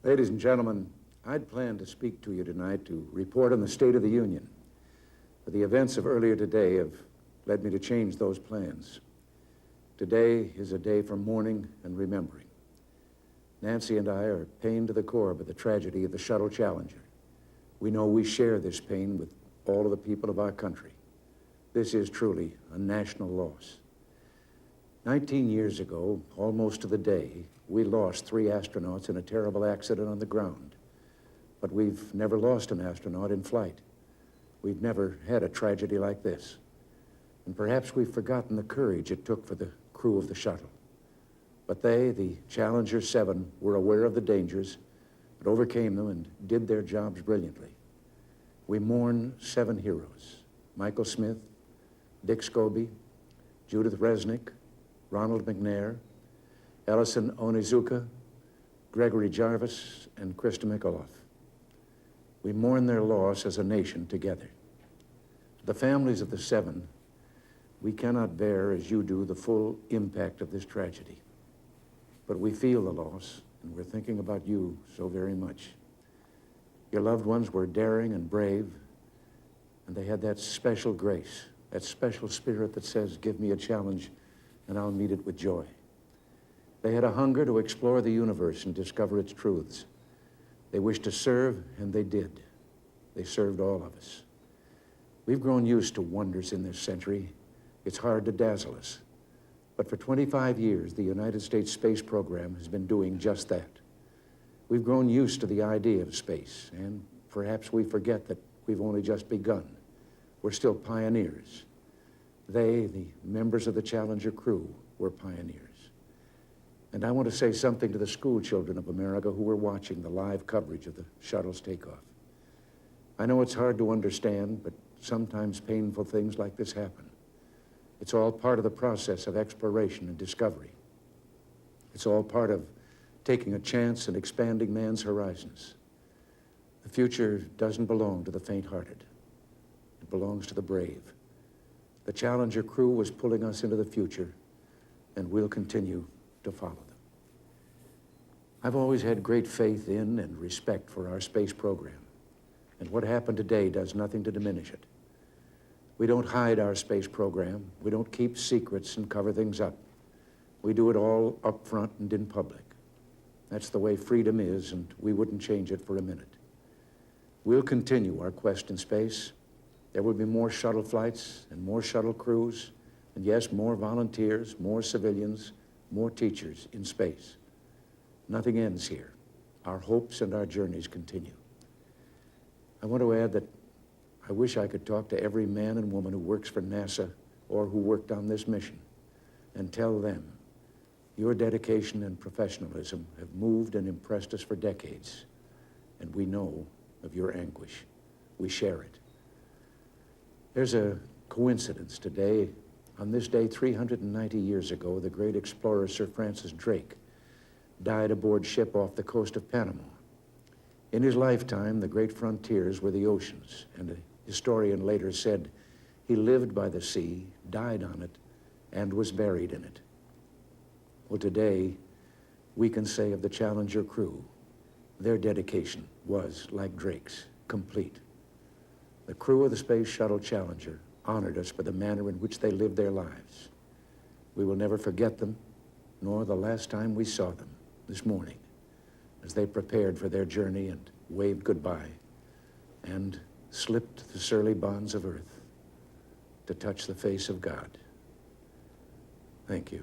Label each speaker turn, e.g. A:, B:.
A: Ladies and gentlemen, I'd planned to speak to you tonight to report on the State of the Union. But the events of earlier today have led me to change those plans. Today is a day for mourning and remembering. Nancy and I are pained to the core by the tragedy of the Shuttle Challenger. We know we share this pain with all of the people of our country. This is truly a national loss. 19 years ago, almost to the day, we lost 3 astronauts in a terrible accident on the ground. But we've never lost an astronaut in flight. We've never had a tragedy like this. And perhaps we've forgotten the courage it took for the crew of the shuttle. But they, the Challenger 7, were aware of the dangers, but overcame them and did their jobs brilliantly. We mourn 7 heroes: Michael Smith, Dick Scobie, Judith Resnick, Ronald McNair, Ellison Onizuka, Gregory Jarvis, and Krista McAuliffe. We mourn their loss as a nation together. The families of the 7, we cannot bear, as you do, the full impact of this tragedy. But we feel the loss, and we're thinking about you so very much. Your loved ones were daring and brave, and they had that special grace, that special spirit that says, "Give me a challenge, and I'll meet it with joy." They had a hunger to explore the universe and discover its truths. They wished to serve, and they did. They served all of us. We've grown used to wonders in this century. It's hard to dazzle us. But for 25 years, the United States space program has been doing just that. We've grown used to the idea of space, and perhaps we forget that we've only just begun. We're still pioneers. They, the members of the Challenger crew, were pioneers. And I want to say something to the school children of America who were watching the live coverage of the shuttle's takeoff. I know it's hard to understand, but sometimes painful things like this happen. It's all part of the process of exploration and discovery. It's all part of taking a chance and expanding man's horizons. The future doesn't belong to the faint-hearted. It belongs to the brave. The Challenger crew was pulling us into the future, and we'll continue to follow them. I've always had great faith in and respect for our space program, and what happened today does nothing to diminish it. We don't hide our space program. We don't keep secrets and cover things up. We do it all up front and in public. That's the way freedom is, and we wouldn't change it for a minute. We'll continue our quest in space. There will be more shuttle flights and more shuttle crews, and yes, more volunteers, more civilians, more teachers in space. Nothing ends here. Our hopes and our journeys continue. I want to add that I wish I could talk to every man and woman who works for NASA or who worked on this mission and tell them your dedication and professionalism have moved and impressed us for decades, and we know of your anguish. We share it. There's a coincidence today. On this day, 390 years ago, the great explorer Sir Francis Drake died aboard ship off the coast of Panama. In his lifetime, the great frontiers were the oceans, and a historian later said he lived by the sea, died on it, and was buried in it. Well, today, we can say of the Challenger crew, their dedication was, like Drake's, complete. The crew of the Space Shuttle Challenger honored us for the manner in which they lived their lives. We will never forget them, nor the last time we saw them this morning, as they prepared for their journey and waved goodbye and slipped the surly bonds of earth to touch the face of God. Thank you.